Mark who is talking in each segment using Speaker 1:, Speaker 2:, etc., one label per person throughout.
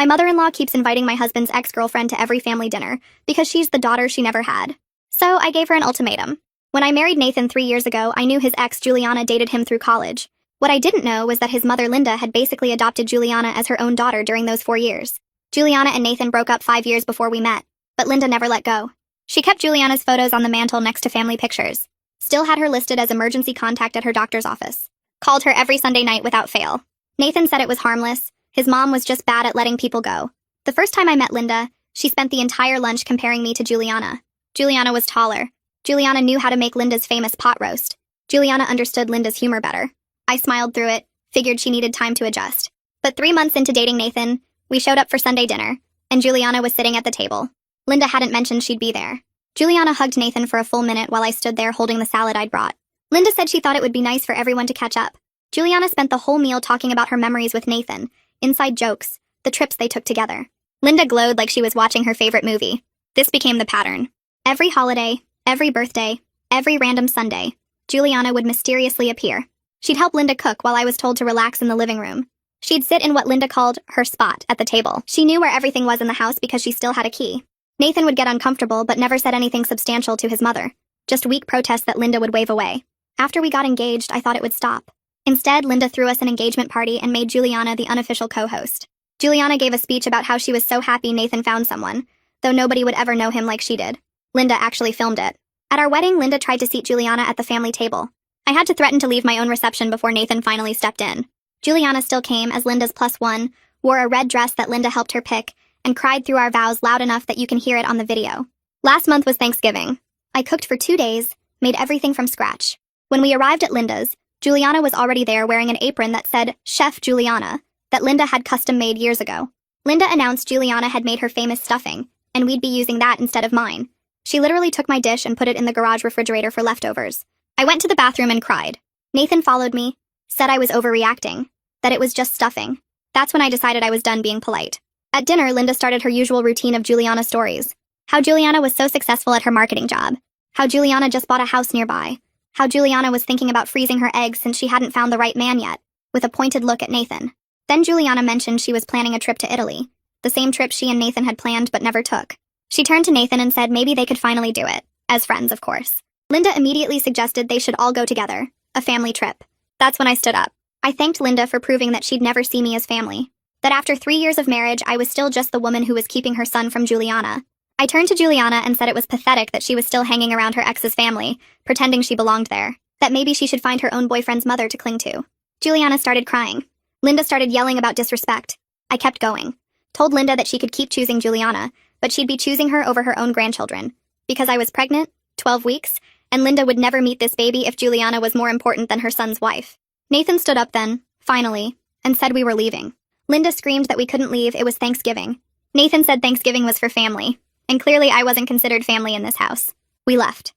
Speaker 1: My mother-in-law keeps inviting my husband's ex-girlfriend to every family dinner because she's the daughter she never had. So I gave her an ultimatum. When I married Nathan 3 years ago, I knew his ex, Juliana, dated him through college. What I didn't know was that his mother, Linda, had basically adopted Juliana as her own daughter during those 4 years. Juliana and Nathan broke up 5 years before we met, but Linda never let go. She kept Juliana's photos on the mantle next to family pictures. Still had her listed as emergency contact at her doctor's office. Called her every Sunday night without fail. Nathan said it was harmless. His mom was just bad at letting people go. The first time I met Linda, she spent the entire lunch comparing me to Juliana. Juliana was taller. Juliana knew how to make Linda's famous pot roast. Juliana understood Linda's humor better. I smiled through it, figured she needed time to adjust. But 3 months into dating Nathan, we showed up for Sunday dinner, and Juliana was sitting at the table. Linda hadn't mentioned she'd be there. Juliana hugged Nathan for a full minute while I stood there holding the salad I'd brought. Linda said she thought it would be nice for everyone to catch up. Juliana spent the whole meal talking about her memories with Nathan, inside jokes, the trips they took together. Linda glowed like she was watching her favorite movie. This became the pattern. Every holiday, every birthday, every random Sunday, Juliana would mysteriously appear. She'd help Linda cook while I was told to relax in the living room. She'd sit in what Linda called her spot at the table. She knew where everything was in the house because she still had a key. Nathan would get uncomfortable but never said anything substantial to his mother. Just weak protests that Linda would wave away. After we got engaged, I thought it would stop. Instead, Linda threw us an engagement party and made Juliana the unofficial co-host. Juliana gave a speech about how she was so happy Nathan found someone, though nobody would ever know him like she did. Linda actually filmed it. At our wedding, Linda tried to seat Juliana at the family table. I had to threaten to leave my own reception before Nathan finally stepped in. Juliana still came as Linda's +1, wore a red dress that Linda helped her pick, and cried through our vows loud enough that you can hear it on the video. Last month was Thanksgiving. I cooked for 2 days, made everything from scratch. When we arrived at Linda's, Juliana was already there wearing an apron that said Chef Juliana, that Linda had custom made years ago. Linda announced Juliana had made her famous stuffing, and we'd be using that instead of mine. She literally took my dish and put it in the garage refrigerator for leftovers. I went to the bathroom and cried. Nathan followed me, said I was overreacting, that it was just stuffing. That's when I decided I was done being polite. At dinner, Linda started her usual routine of Juliana stories. How Juliana was so successful at her marketing job. How Juliana just bought a house nearby. How Juliana was thinking about freezing her eggs since she hadn't found the right man yet, with a pointed look at Nathan. Then Juliana mentioned she was planning a trip to Italy, the same trip she and Nathan had planned but never took. She turned to Nathan and said maybe they could finally do it, as friends, of course. Linda immediately suggested they should all go together, a family trip. That's when I stood up. I thanked Linda for proving that she'd never see me as family. That after 3 years of marriage, I was still just the woman who was keeping her son from Juliana. I turned to Juliana and said it was pathetic that she was still hanging around her ex's family, pretending she belonged there. That maybe she should find her own boyfriend's mother to cling to. Juliana started crying. Linda started yelling about disrespect. I kept going. Told Linda that she could keep choosing Juliana, but she'd be choosing her over her own grandchildren. Because I was pregnant, 12 weeks, and Linda would never meet this baby if Juliana was more important than her son's wife. Nathan stood up then, finally, and said we were leaving. Linda screamed that we couldn't leave, it was Thanksgiving. Nathan said Thanksgiving was for family, and clearly I wasn't considered family in this house. We left.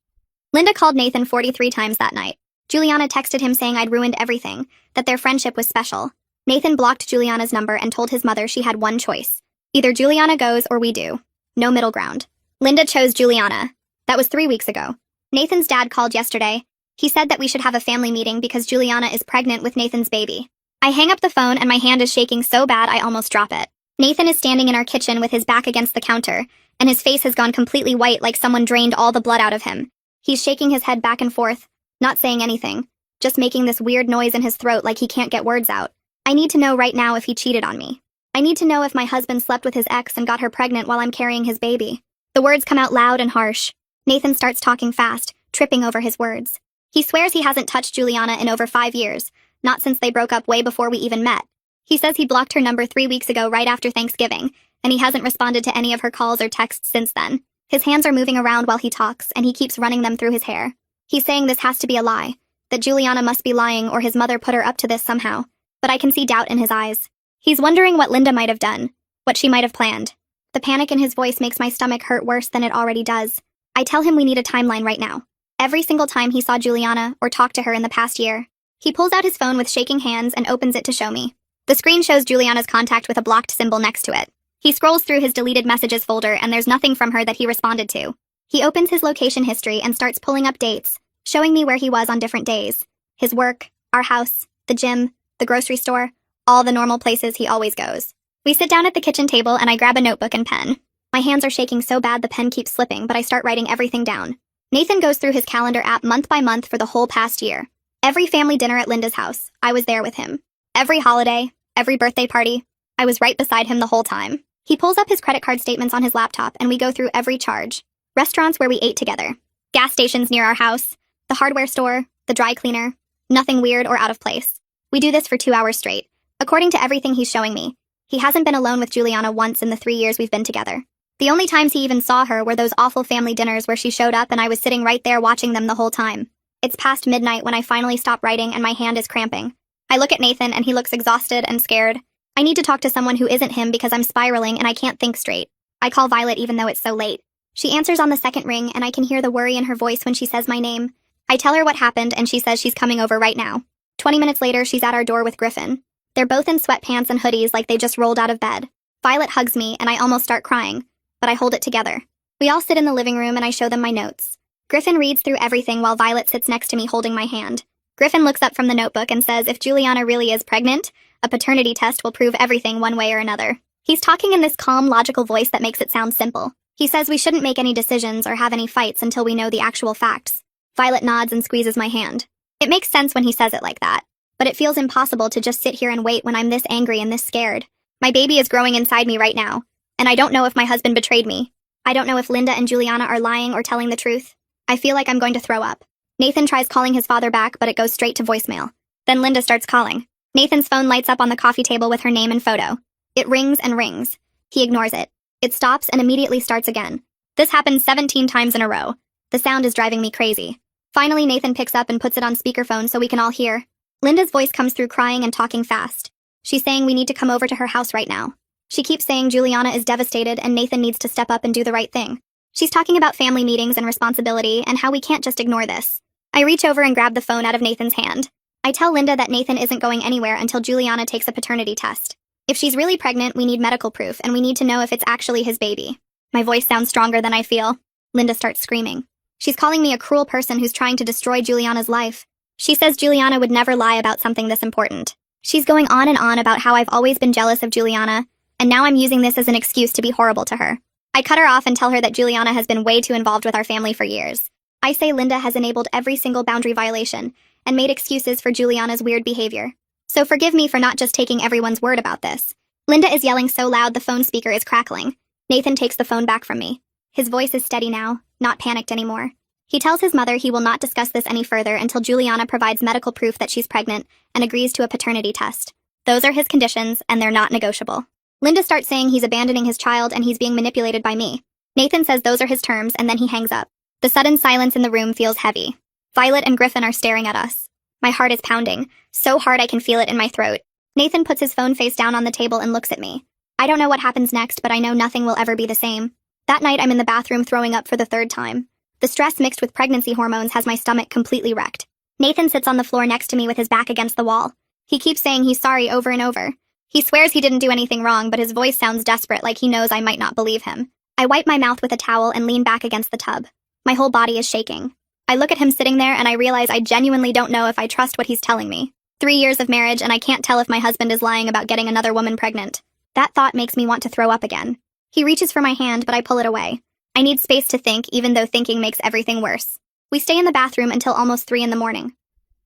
Speaker 1: Linda called Nathan 43 times that night. Juliana texted him saying I'd ruined everything, that their friendship was special. Nathan blocked Juliana's number and told his mother she had one choice. Either Juliana goes or we do. No middle ground. Linda chose Juliana. That was 3 weeks ago. Nathan's dad called yesterday. He said that we should have a family meeting because Juliana is pregnant with Nathan's baby. I hang up the phone and my hand is shaking so bad I almost drop it. Nathan is standing in our kitchen with his back against the counter, and his face has gone completely white like someone drained all the blood out of him. He's shaking his head back and forth, not saying anything, just making this weird noise in his throat like he can't get words out. I need to know right now if he cheated on me. I need to know if my husband slept with his ex and got her pregnant while I'm carrying his baby. The words come out loud and harsh. Nathan starts talking fast, tripping over his words. He swears he hasn't touched Juliana in over 5 years, not since they broke up way before we even met. He says he blocked her number 3 weeks ago right after Thanksgiving, and he hasn't responded to any of her calls or texts since then. His hands are moving around while he talks, and he keeps running them through his hair. He's saying this has to be a lie, that Juliana must be lying or his mother put her up to this somehow, but I can see doubt in his eyes. He's wondering what Linda might have done, what she might have planned. The panic in his voice makes my stomach hurt worse than it already does. I tell him we need a timeline right now. Every single time he saw Juliana or talked to her in the past year, he pulls out his phone with shaking hands and opens it to show me. The screen shows Juliana's contact with a blocked symbol next to it. He scrolls through his deleted messages folder and there's nothing from her that he responded to. He opens his location history and starts pulling up dates, showing me where he was on different days. His work, our house, the gym, the grocery store, all the normal places he always goes. We sit down at the kitchen table and I grab a notebook and pen. My hands are shaking so bad the pen keeps slipping, but I start writing everything down. Nathan goes through his calendar app month by month for the whole past year. Every family dinner at Linda's house, I was there with him. Every holiday, every birthday party, I was right beside him the whole time. He pulls up his credit card statements on his laptop and we go through every charge. Restaurants where we ate together. Gas stations near our house. The hardware store. The dry cleaner. Nothing weird or out of place. We do this for 2 hours straight. According to everything he's showing me, he hasn't been alone with Juliana once in the 3 years we've been together. The only times he even saw her were those awful family dinners where she showed up and I was sitting right there watching them the whole time. It's past midnight when I finally stop writing and my hand is cramping. I look at Nathan and he looks exhausted and scared. I need to talk to someone who isn't him because I'm spiraling and I can't think straight. I call Violet even though it's so late. She answers on the second ring and I can hear the worry in her voice when she says my name. I tell her what happened and she says she's coming over right now. 20 minutes later, she's at our door with Griffin. They're both in sweatpants and hoodies like they just rolled out of bed. Violet hugs me and I almost start crying, but I hold it together. We all sit in the living room and I show them my notes. Griffin reads through everything while Violet sits next to me holding my hand. Griffin looks up from the notebook and says if Juliana really is pregnant, a paternity test will prove everything one way or another. He's talking in this calm, logical voice that makes it sound simple. He says we shouldn't make any decisions or have any fights until we know the actual facts. Violet nods and squeezes my hand. It makes sense when he says it like that, but it feels impossible to just sit here and wait when I'm this angry and this scared. My baby is growing inside me right now, and I don't know if my husband betrayed me. I don't know if Linda and Juliana are lying or telling the truth. I feel like I'm going to throw up. Nathan tries calling his father back, but it goes straight to voicemail. Then Linda starts calling. Nathan's phone lights up on the coffee table with her name and photo. It rings and rings. He ignores it. It stops and immediately starts again. This happens 17 times in a row. The sound is driving me crazy. Finally, Nathan picks up and puts it on speakerphone so we can all hear. Linda's voice comes through crying and talking fast. She's saying we need to come over to her house right now. She keeps saying Juliana is devastated and Nathan needs to step up and do the right thing. She's talking about family meetings and responsibility and how we can't just ignore this. I reach over and grab the phone out of Nathan's hand. I tell Linda that Nathan isn't going anywhere until Juliana takes a paternity test. If she's really pregnant, we need medical proof, and we need to know if it's actually his baby. My voice sounds stronger than I feel. Linda starts screaming. She's calling me a cruel person who's trying to destroy Juliana's life. She says Juliana would never lie about something this important. She's going on and on about how I've always been jealous of Juliana, and now I'm using this as an excuse to be horrible to her. I cut her off and tell her that Juliana has been way too involved with our family for years. I say Linda has enabled every single boundary violation and made excuses for Juliana's weird behavior. So forgive me for not just taking everyone's word about this. Linda is yelling so loud the phone speaker is crackling. Nathan takes the phone back from me. His voice is steady now, not panicked anymore. He tells his mother he will not discuss this any further until Juliana provides medical proof that she's pregnant and agrees to a paternity test. Those are his conditions, and they're not negotiable. Linda starts saying he's abandoning his child and he's being manipulated by me. Nathan says those are his terms, and then he hangs up. The sudden silence in the room feels heavy. Violet and Griffin are staring at us. My heart is pounding, so hard I can feel it in my throat. Nathan puts his phone face down on the table and looks at me. I don't know what happens next, but I know nothing will ever be the same. That night, I'm in the bathroom throwing up for the 3rd time. The stress mixed with pregnancy hormones has my stomach completely wrecked. Nathan sits on the floor next to me with his back against the wall. He keeps saying he's sorry over and over. He swears he didn't do anything wrong, but his voice sounds desperate, like he knows I might not believe him. I wipe my mouth with a towel and lean back against the tub. My whole body is shaking. I look at him sitting there and I realize I genuinely don't know if I trust what he's telling me. 3 years of marriage and I can't tell if my husband is lying about getting another woman pregnant. That thought makes me want to throw up again. He reaches for my hand, but I pull it away. I need space to think, even though thinking makes everything worse. We stay in the bathroom until almost 3 in the morning.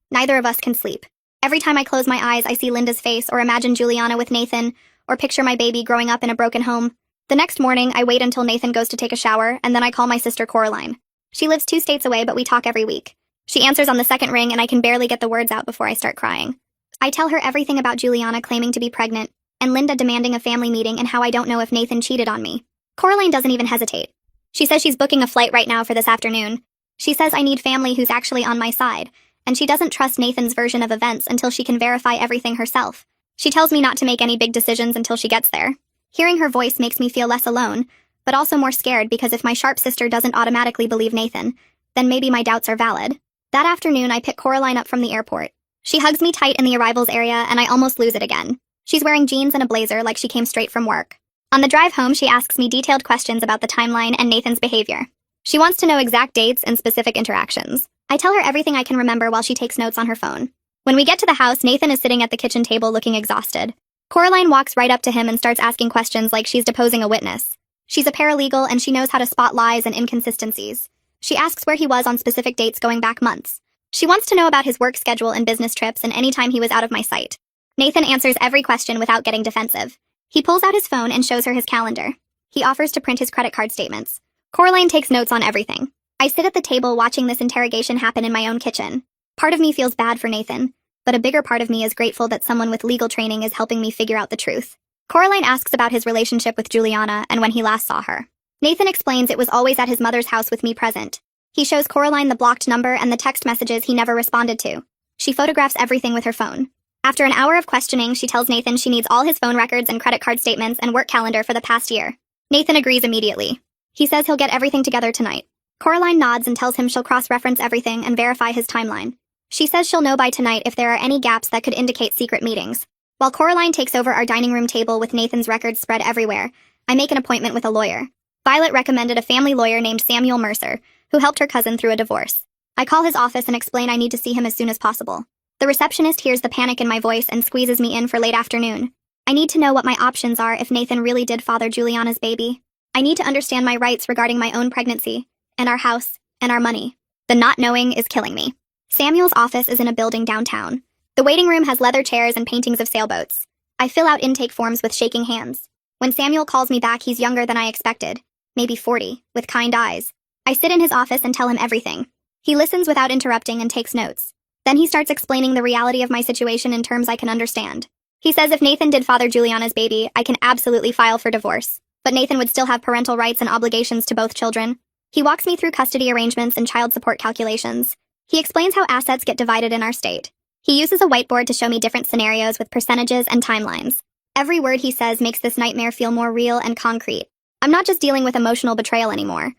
Speaker 1: Neither of us can sleep. Every time I close my eyes, I see Linda's face or imagine Juliana with Nathan or picture my baby growing up in a broken home. The next morning, I wait until Nathan goes to take a shower, and then I call my sister Coraline. She lives 2 states away, but we talk every week. She answers on the second ring, and I can barely get the words out before I start crying. I tell her everything about Juliana claiming to be pregnant, and Linda demanding a family meeting and how I don't know if Nathan cheated on me. Coraline doesn't even hesitate. She says she's booking a flight right now for this afternoon. She says I need family who's actually on my side, and she doesn't trust Nathan's version of events until she can verify everything herself. She tells me not to make any big decisions until she gets there. Hearing her voice makes me feel less alone, but also more scared because if my sharp sister doesn't automatically believe Nathan, then maybe my doubts are valid. That afternoon, I pick Coraline up from the airport. She hugs me tight in the arrivals area, and I almost lose it again. She's wearing jeans and a blazer like she came straight from work. On the drive home, she asks me detailed questions about the timeline and Nathan's behavior. She wants to know exact dates and specific interactions. I tell her everything I can remember while she takes notes on her phone. When we get to the house, Nathan is sitting at the kitchen table looking exhausted. Coraline walks right up to him and starts asking questions like she's deposing a witness. She's a paralegal and she knows how to spot lies and inconsistencies. She asks where he was on specific dates going back months. She wants to know about his work schedule and business trips and any time he was out of my sight. Nathan answers every question without getting defensive. He pulls out his phone and shows her his calendar. He offers to print his credit card statements. Coraline takes notes on everything. I sit at the table watching this interrogation happen in my own kitchen. Part of me feels bad for Nathan, but a bigger part of me is grateful that someone with legal training is helping me figure out the truth. Coraline asks about his relationship with Juliana and when he last saw her. Nathan explains it was always at his mother's house with me present. He shows Coraline the blocked number and the text messages he never responded to. She photographs everything with her phone. After an hour of questioning, she tells Nathan she needs all his phone records and credit card statements and work calendar for the past year. Nathan agrees immediately. He says he'll get everything together tonight. Coraline nods and tells him she'll cross-reference everything and verify his timeline. She says she'll know by tonight if there are any gaps that could indicate secret meetings. While Coraline takes over our dining room table with Nathan's records spread everywhere, I make an appointment with a lawyer. Violet recommended a family lawyer named Samuel Mercer, who helped her cousin through a divorce. I call his office and explain I need to see him as soon as possible. The receptionist hears the panic in my voice and squeezes me in for late afternoon. I need to know what my options are if Nathan really did father Juliana's baby. I need to understand my rights regarding my own pregnancy, and our house, and our money. The not knowing is killing me. Samuel's office is in a building downtown. The waiting room has leather chairs and paintings of sailboats. I fill out intake forms with shaking hands. When Samuel calls me back, he's younger than I expected, maybe 40, with kind eyes. I sit in his office and tell him everything. He listens without interrupting and takes notes. Then he starts explaining the reality of my situation in terms I can understand. He says if Nathan did father Juliana's baby, I can absolutely file for divorce. But Nathan would still have parental rights and obligations to both children. He walks me through custody arrangements and child support calculations. He explains how assets get divided in our state. He uses a whiteboard to show me different scenarios with percentages and timelines. Every word he says makes this nightmare feel more real and concrete. I'm not just dealing with emotional betrayal anymore.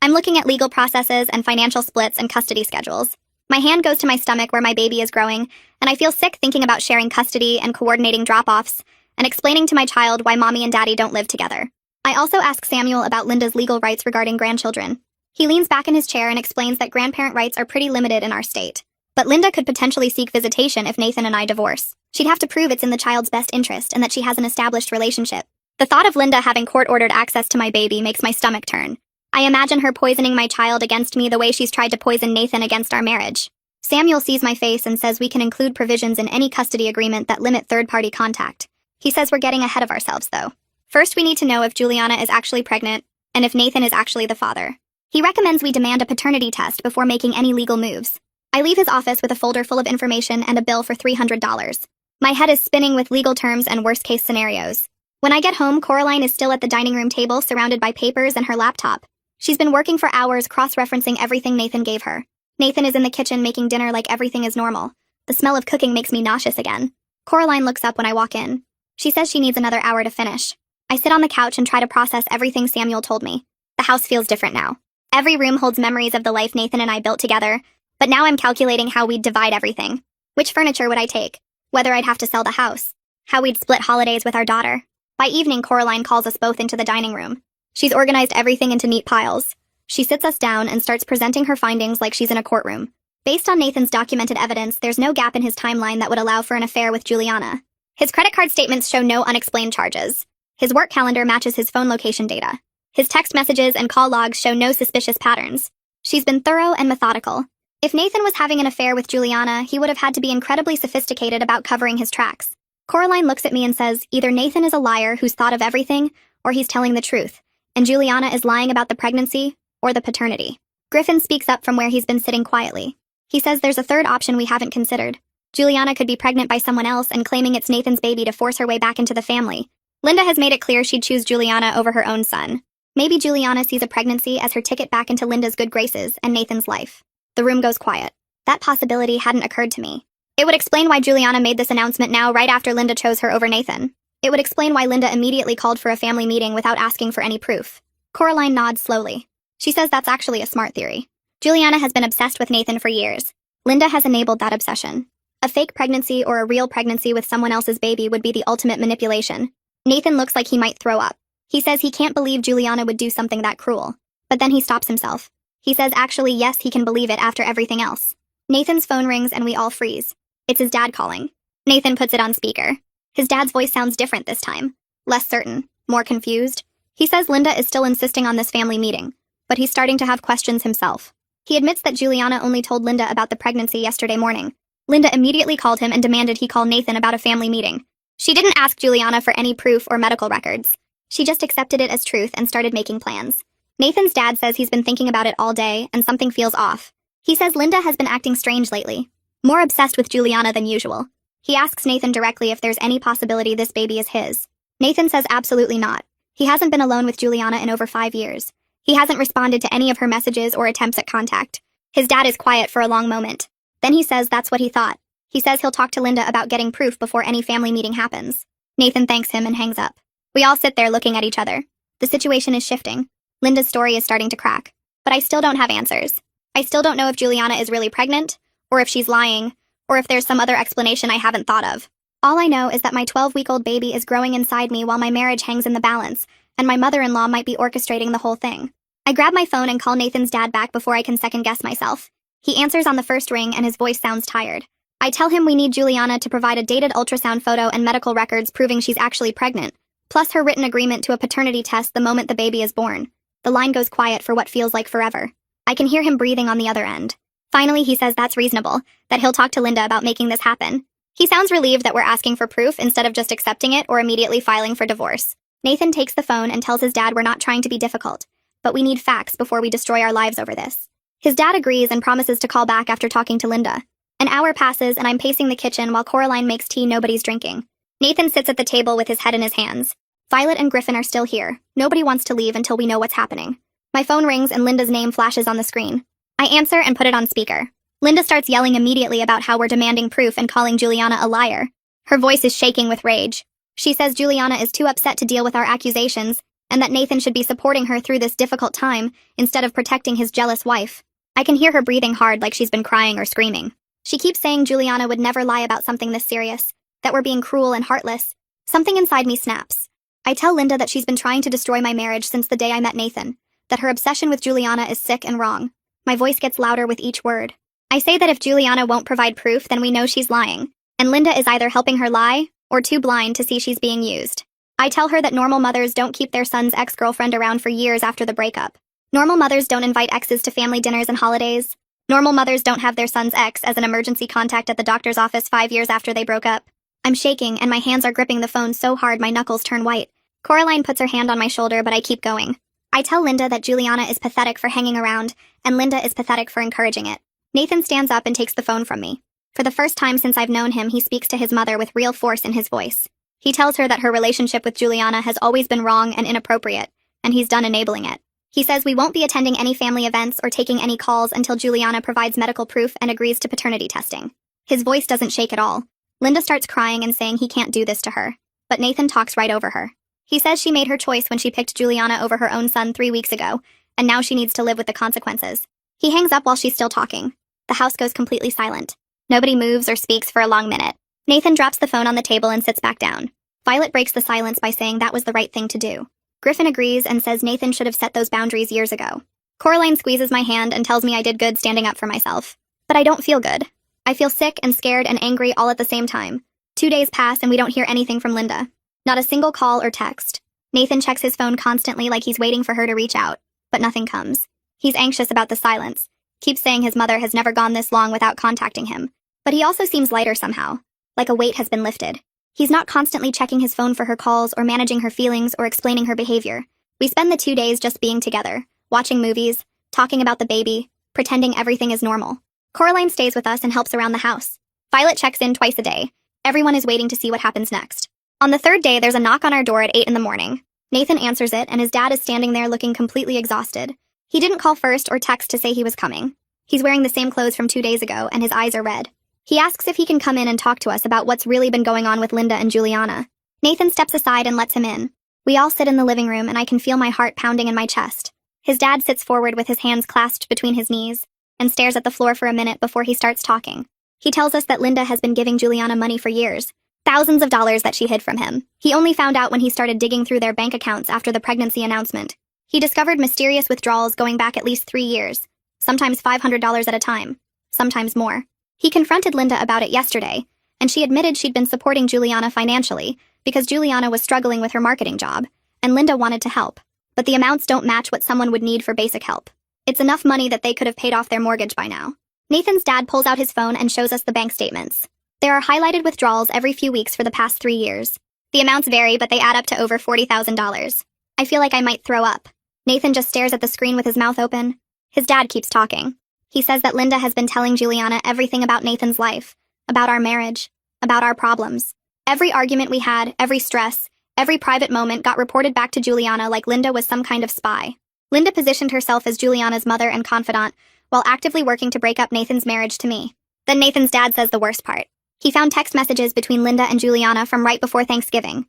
Speaker 1: I'm looking at legal processes and financial splits and custody schedules. My hand goes to my stomach where my baby is growing, and I feel sick thinking about sharing custody and coordinating drop-offs and explaining to my child why mommy and daddy don't live together. I also ask Samuel about Linda's legal rights regarding grandchildren. He leans back in his chair and explains that grandparent rights are pretty limited in our state. But Linda could potentially seek visitation if Nathan and I divorce. She'd have to prove it's in the child's best interest and that she has an established relationship. The thought of Linda having court-ordered access to my baby makes my stomach turn. I imagine her poisoning my child against me the way she's tried to poison Nathan against our marriage. Samuel sees my face and says we can include provisions in any custody agreement that limit third-party contact. He says we're getting ahead of ourselves, though. First, we need to know if Juliana is actually pregnant and if Nathan is actually the father. He recommends we demand a paternity test before making any legal moves. I leave his office with a folder full of information and a bill for $300. My head is spinning with legal terms and worst-case scenarios. When I get home, Coraline is still at the dining room table surrounded by papers and her laptop. She's been working for hours cross-referencing everything Nathan gave her. Nathan is in the kitchen making dinner like everything is normal. The smell of cooking makes me nauseous again. Coraline looks up when I walk in. She says she needs another hour to finish. I sit on the couch and try to process everything Samuel told me. The house feels different now. Every room holds memories of the life Nathan and I built together, but now I'm calculating how we'd divide everything. Which furniture would I take? Whether I'd have to sell the house. How we'd split holidays with our daughter. By evening, Coraline calls us both into the dining room. She's organized everything into neat piles. She sits us down and starts presenting her findings like she's in a courtroom. Based on Nathan's documented evidence, there's no gap in his timeline that would allow for an affair with Juliana. His credit card statements show no unexplained charges. His work calendar matches his phone location data. His text messages and call logs show no suspicious patterns. She's been thorough and methodical. If Nathan was having an affair with Juliana, he would have had to be incredibly sophisticated about covering his tracks. Coraline looks at me and says either Nathan is a liar who's thought of everything, or he's telling the truth, and Juliana is lying about the pregnancy or the paternity. Griffin speaks up from where he's been sitting quietly. He says there's a third option we haven't considered. Juliana could be pregnant by someone else and claiming it's Nathan's baby to force her way back into the family. Linda has made it clear she'd choose Juliana over her own son. Maybe Juliana sees a pregnancy as her ticket back into Linda's good graces and Nathan's life. The room goes quiet. That possibility hadn't occurred to me. It would explain why Juliana made this announcement now right after Linda chose her over Nathan. It would explain why Linda immediately called for a family meeting without asking for any proof. Coraline nods slowly. She says that's actually a smart theory. Juliana has been obsessed with Nathan for years. Linda has enabled that obsession. A fake pregnancy or a real pregnancy with someone else's baby would be the ultimate manipulation. Nathan looks like he might throw up. He says he can't believe Juliana would do something that cruel. But then he stops himself. He says actually yes, he can believe it after everything else. Nathan's phone rings and we all freeze. It's his dad calling. Nathan puts it on speaker. His dad's voice sounds different this time. Less certain, more confused. He says Linda is still insisting on this family meeting, but he's starting to have questions himself. He admits that Juliana only told Linda about the pregnancy yesterday morning. Linda immediately called him and demanded he call Nathan about a family meeting. She didn't ask Juliana for any proof or medical records. She just accepted it as truth and started making plans. Nathan's dad says he's been thinking about it all day and something feels off. He says Linda has been acting strange lately, more obsessed with Juliana than usual. He asks Nathan directly if there's any possibility this baby is his. Nathan says absolutely not. He hasn't been alone with Juliana in over 5 years. He hasn't responded to any of her messages or attempts at contact. His dad is quiet for a long moment. Then he says that's what he thought. He says he'll talk to Linda about getting proof before any family meeting happens. Nathan thanks him and hangs up. We all sit there looking at each other. The situation is shifting. Linda's story is starting to crack. But I still don't have answers. I still don't know if Juliana is really pregnant, or if she's lying, or if there's some other explanation I haven't thought of. All I know is that my 12-week-old baby is growing inside me while my marriage hangs in the balance, and my mother-in-law might be orchestrating the whole thing. I grab my phone and call Nathan's dad back before I can second-guess myself. He answers on the first ring and his voice sounds tired. I tell him we need Juliana to provide a dated ultrasound photo and medical records proving she's actually pregnant, plus her written agreement to a paternity test the moment the baby is born. The line goes quiet for what feels like forever. I can hear him breathing on the other end. Finally, he says that's reasonable, that he'll talk to Linda about making this happen. He sounds relieved that we're asking for proof instead of just accepting it or immediately filing for divorce. Nathan takes the phone and tells his dad we're not trying to be difficult, but we need facts before we destroy our lives over this. His dad agrees and promises to call back after talking to Linda. An hour passes and I'm pacing the kitchen while Coraline makes tea nobody's drinking. Nathan sits at the table with his head in his hands. Violet and Griffin are still here. Nobody wants to leave until we know what's happening. My phone rings and Linda's name flashes on the screen. I answer and put it on speaker. Linda starts yelling immediately about how we're demanding proof and calling Juliana a liar. Her voice is shaking with rage. She says Juliana is too upset to deal with our accusations and that Nathan should be supporting her through this difficult time instead of protecting his jealous wife. I can hear her breathing hard like she's been crying or screaming. She keeps saying Juliana would never lie about something this serious, that we're being cruel and heartless. Something inside me snaps. I tell Linda that she's been trying to destroy my marriage since the day I met Nathan, that her obsession with Juliana is sick and wrong. My voice gets louder with each word. I say that if Juliana won't provide proof, then we know she's lying, and Linda is either helping her lie or too blind to see she's being used. I tell her that normal mothers don't keep their son's ex-girlfriend around for years after the breakup. Normal mothers don't invite exes to family dinners and holidays. Normal mothers don't have their son's ex as an emergency contact at the doctor's office 5 years after they broke up. I'm shaking, and my hands are gripping the phone so hard my knuckles turn white. Coraline puts her hand on my shoulder, but I keep going. I tell Linda that Juliana is pathetic for hanging around, and Linda is pathetic for encouraging it. Nathan stands up and takes the phone from me. For the first time since I've known him, he speaks to his mother with real force in his voice. He tells her that her relationship with Juliana has always been wrong and inappropriate, and he's done enabling it. He says we won't be attending any family events or taking any calls until Juliana provides medical proof and agrees to paternity testing. His voice doesn't shake at all. Linda starts crying and saying he can't do this to her, but Nathan talks right over her. He says she made her choice when she picked Juliana over her own son 3 weeks ago, and now she needs to live with the consequences. He hangs up while she's still talking. The house goes completely silent. Nobody moves or speaks for a long minute. Nathan drops the phone on the table and sits back down. Violet breaks the silence by saying that was the right thing to do. Griffin agrees and says Nathan should have set those boundaries years ago. Coraline squeezes my hand and tells me I did good standing up for myself. But I don't feel good. I feel sick and scared and angry all at the same time. 2 days pass and we don't hear anything from Linda. Not a single call or text. Nathan checks his phone constantly like he's waiting for her to reach out, but nothing comes. He's anxious about the silence. Keeps saying his mother has never gone this long without contacting him. But he also seems lighter somehow, like a weight has been lifted. He's not constantly checking his phone for her calls or managing her feelings or explaining her behavior. We spend the 2 days just being together, watching movies, talking about the baby, pretending everything is normal. Coraline stays with us and helps around the house. Violet checks in twice a day. Everyone is waiting to see what happens next. On the 3rd day, there's a knock on our door at 8 in the morning. Nathan answers it, and his dad is standing there looking completely exhausted. He didn't call first or text to say he was coming. He's wearing the same clothes from 2 days ago, and his eyes are red. He asks if he can come in and talk to us about what's really been going on with Linda and Juliana. Nathan steps aside and lets him in. We all sit in the living room, and I can feel my heart pounding in my chest. His dad sits forward with his hands clasped between his knees and stares at the floor for a minute before he starts talking. He tells us that Linda has been giving Juliana money for years, thousands of dollars that she hid from him. He only found out when he started digging through their bank accounts after the pregnancy announcement. He discovered mysterious withdrawals going back at least 3 years, sometimes $500 at a time, sometimes more. He confronted Linda about it yesterday, and she admitted she'd been supporting Juliana financially because Juliana was struggling with her marketing job, and Linda wanted to help. But the amounts don't match what someone would need for basic help. It's enough money that they could have paid off their mortgage by now. Nathan's dad pulls out his phone and shows us the bank statements. There are highlighted withdrawals every few weeks for the past 3 years. The amounts vary, but they add up to over $40,000. I feel like I might throw up. Nathan just stares at the screen with his mouth open. His dad keeps talking. He says that Linda has been telling Juliana everything about Nathan's life, about our marriage, about our problems. Every argument we had, every stress, every private moment got reported back to Juliana like Linda was some kind of spy. Linda positioned herself as Juliana's mother and confidant while actively working to break up Nathan's marriage to me. Then Nathan's dad says the worst part. He found text messages between Linda and Juliana from right before Thanksgiving.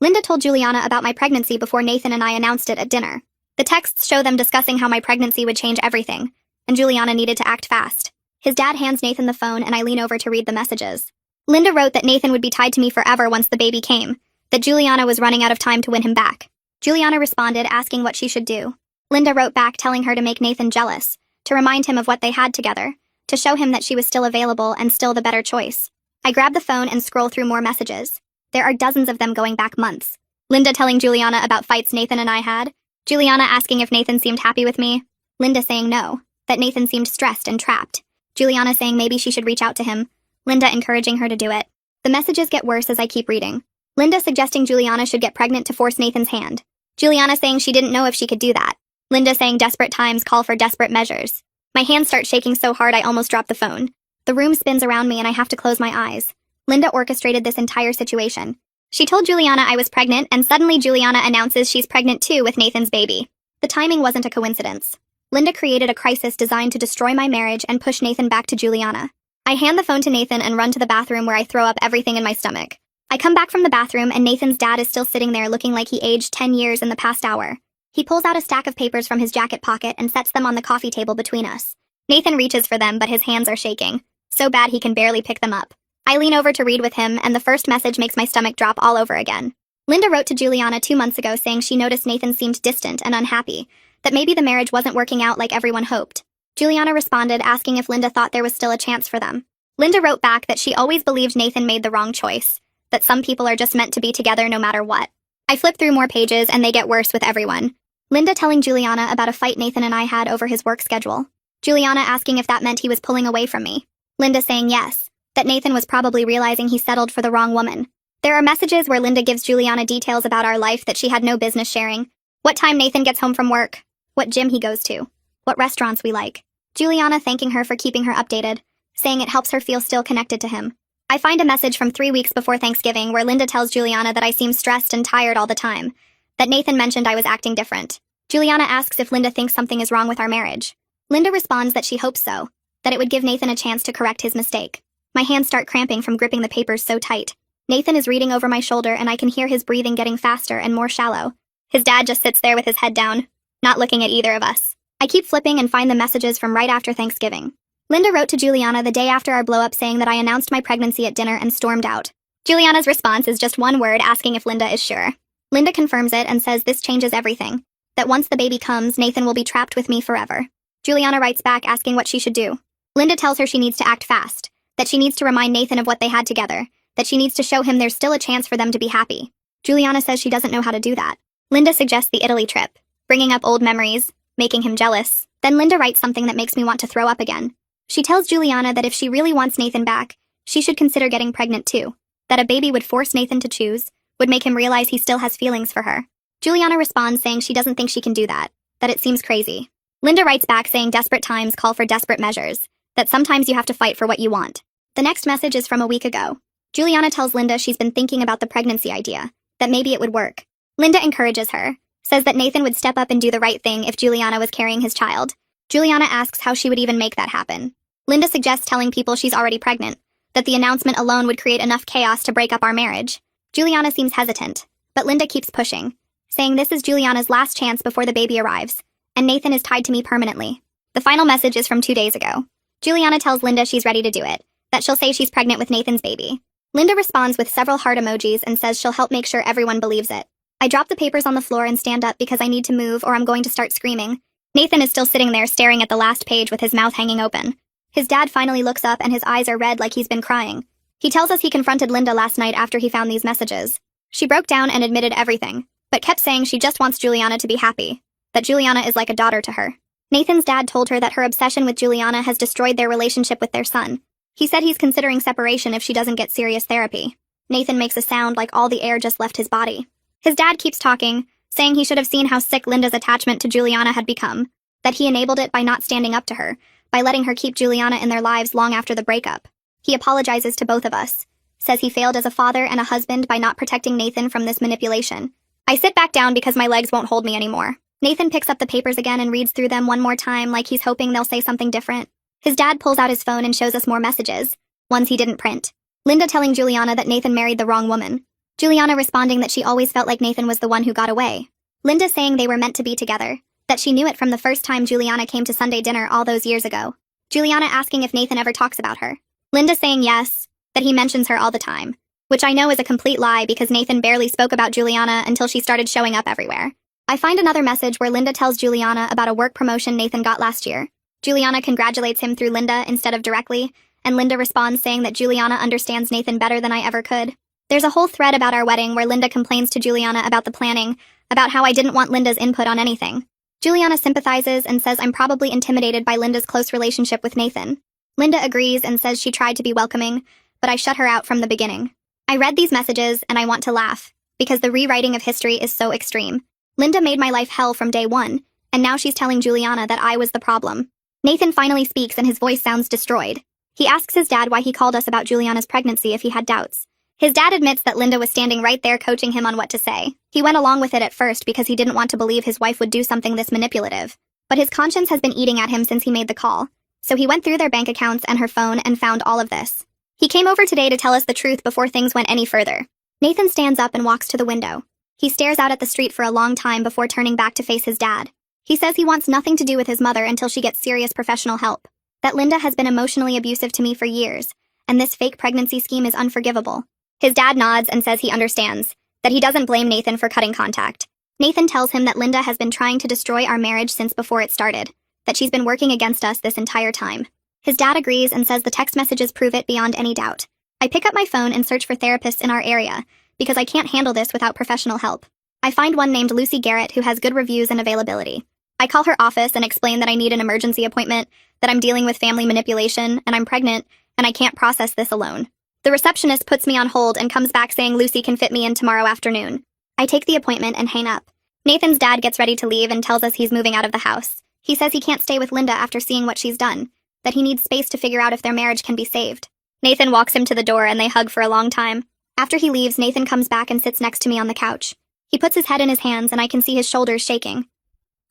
Speaker 1: Linda told Juliana about my pregnancy before Nathan and I announced it at dinner. The texts show them discussing how my pregnancy would change everything, and Juliana needed to act fast. His dad hands Nathan the phone and I lean over to read the messages. Linda wrote that Nathan would be tied to me forever once the baby came, that Juliana was running out of time to win him back. Juliana responded asking what she should do. Linda wrote back telling her to make Nathan jealous, to remind him of what they had together, to show him that she was still available and still the better choice. I grab the phone and scroll through more messages. There are dozens of them going back months. Linda telling Juliana about fights Nathan and I had. Juliana asking if Nathan seemed happy with me. Linda saying no, that Nathan seemed stressed and trapped. Juliana saying maybe she should reach out to him. Linda encouraging her to do it. The messages get worse as I keep reading. Linda suggesting Juliana should get pregnant to force Nathan's hand. Juliana saying she didn't know if she could do that. Linda saying desperate times call for desperate measures. My hands start shaking so hard I almost drop the phone. The room spins around me and I have to close my eyes. Linda orchestrated this entire situation. She told Juliana I was pregnant, and suddenly Juliana announces she's pregnant too with Nathan's baby. The timing wasn't a coincidence. Linda created a crisis designed to destroy my marriage and push Nathan back to Juliana. I hand the phone to Nathan and run to the bathroom where I throw up everything in my stomach. I come back from the bathroom and Nathan's dad is still sitting there looking like he aged 10 years in the past hour. He pulls out a stack of papers from his jacket pocket and sets them on the coffee table between us. Nathan reaches for them, but his hands are shaking. So bad he can barely pick them up. I lean over to read with him, and the first message makes my stomach drop all over again. Linda wrote to Juliana 2 months ago saying she noticed Nathan seemed distant and unhappy, that maybe the marriage wasn't working out like everyone hoped. Juliana responded asking if Linda thought there was still a chance for them. Linda wrote back that she always believed Nathan made the wrong choice, that some people are just meant to be together no matter what. I flip through more pages and they get worse with everyone. Linda telling Juliana about a fight Nathan and I had over his work schedule. Juliana asking if that meant he was pulling away from me. Linda saying yes, that Nathan was probably realizing he settled for the wrong woman. There are messages where Linda gives Juliana details about our life that she had no business sharing. What time Nathan gets home from work, what gym he goes to, what restaurants we like. Juliana thanking her for keeping her updated, saying it helps her feel still connected to him. I find a message from 3 weeks before Thanksgiving where Linda tells Juliana that I seem stressed and tired all the time, that Nathan mentioned I was acting different. Juliana asks if Linda thinks something is wrong with our marriage. Linda responds that she hopes so, that it would give Nathan a chance to correct his mistake. My hands start cramping from gripping the papers so tight. Nathan is reading over my shoulder and I can hear his breathing getting faster and more shallow. His dad just sits there with his head down, not looking at either of us. I keep flipping and find the messages from right after Thanksgiving. Linda wrote to Juliana the day after our blow-up saying that I announced my pregnancy at dinner and stormed out. Juliana's response is just one word asking if Linda is sure. Linda confirms it and says this changes everything, that once the baby comes, Nathan will be trapped with me forever. Juliana writes back asking what she should do. Linda tells her she needs to act fast, that she needs to remind Nathan of what they had together, that she needs to show him there's still a chance for them to be happy. Juliana says she doesn't know how to do that. Linda suggests the Italy trip, bringing up old memories, making him jealous. Then Linda writes something that makes me want to throw up again. She tells Juliana that if she really wants Nathan back, she should consider getting pregnant too, that a baby would force Nathan to choose, would make him realize he still has feelings for her. Juliana responds saying she doesn't think she can do that it seems crazy. Linda writes back saying desperate times call for desperate measures, that sometimes you have to fight for what you want. The next message is from a week ago. Juliana tells Linda she's been thinking about the pregnancy idea, that maybe it would work. Linda encourages her, says that Nathan would step up and do the right thing if Juliana was carrying his child. Juliana asks how she would even make that happen. Linda suggests telling people she's already pregnant, that the announcement alone would create enough chaos to break up our marriage. Juliana seems hesitant, but Linda keeps pushing, saying this is Juliana's last chance before the baby arrives, and Nathan is tied to me permanently. The final message is from 2 days ago. Juliana tells Linda she's ready to do it, that she'll say she's pregnant with Nathan's baby. Linda responds with several heart emojis and says she'll help make sure everyone believes it. I drop the papers on the floor and stand up because I need to move or I'm going to start screaming. Nathan is still sitting there staring at the last page with his mouth hanging open. His dad finally looks up and his eyes are red like he's been crying. He tells us he confronted Linda last night after he found these messages. She broke down and admitted everything, but kept saying she just wants Juliana to be happy, that Juliana is like a daughter to her. Nathan's dad told her that her obsession with Juliana has destroyed their relationship with their son. He said he's considering separation if she doesn't get serious therapy. Nathan makes a sound like all the air just left his body. His dad keeps talking, saying he should have seen how sick Linda's attachment to Juliana had become, that he enabled it by not standing up to her, by letting her keep Juliana in their lives long after the breakup. He apologizes to both of us, says he failed as a father and a husband by not protecting Nathan from this manipulation. I sit back down because my legs won't hold me anymore. Nathan picks up the papers again and reads through them one more time like he's hoping they'll say something different. His dad pulls out his phone and shows us more messages, ones he didn't print. Linda telling Juliana that Nathan married the wrong woman. Juliana responding that she always felt like Nathan was the one who got away. Linda saying they were meant to be together, that she knew it from the first time Juliana came to Sunday dinner all those years ago. Juliana asking if Nathan ever talks about her. Linda saying yes, that he mentions her all the time, which I know is a complete lie because Nathan barely spoke about Juliana until she started showing up everywhere. I find another message where Linda tells Juliana about a work promotion Nathan got last year. Juliana congratulates him through Linda instead of directly, and Linda responds saying that Juliana understands Nathan better than I ever could. There's a whole thread about our wedding where Linda complains to Juliana about the planning, about how I didn't want Linda's input on anything. Juliana sympathizes and says I'm probably intimidated by Linda's close relationship with Nathan. Linda agrees and says she tried to be welcoming, but I shut her out from the beginning. I read these messages and I want to laugh, because the rewriting of history is so extreme. Linda made my life hell from day one, and now she's telling Juliana that I was the problem. Nathan finally speaks and his voice sounds destroyed. He asks his dad why he called us about Juliana's pregnancy if he had doubts. His dad admits that Linda was standing right there coaching him on what to say. He went along with it at first because he didn't want to believe his wife would do something this manipulative. But his conscience has been eating at him since he made the call. So he went through their bank accounts and her phone and found all of this. He came over today to tell us the truth before things went any further. Nathan stands up and walks to the window. He stares out at the street for a long time before turning back to face his dad. He says he wants nothing to do with his mother until she gets serious professional help. That Linda has been emotionally abusive to me for years, and this fake pregnancy scheme is unforgivable. His dad nods and says he understands, that he doesn't blame Nathan for cutting contact. Nathan tells him that Linda has been trying to destroy our marriage since before it started, that she's been working against us this entire time. His dad agrees and says the text messages prove it beyond any doubt. I pick up my phone and search for therapists in our area, because I can't handle this without professional help. I find one named Lucy Garrett who has good reviews and availability. I call her office and explain that I need an emergency appointment, that I'm dealing with family manipulation, and I'm pregnant, and I can't process this alone. The receptionist puts me on hold and comes back saying Lucy can fit me in tomorrow afternoon. I take the appointment and hang up. Nathan's dad gets ready to leave and tells us he's moving out of the house. He says he can't stay with Linda after seeing what she's done, that he needs space to figure out if their marriage can be saved. Nathan walks him to the door and they hug for a long time. After he leaves, Nathan comes back and sits next to me on the couch. He puts his head in his hands and I can see his shoulders shaking.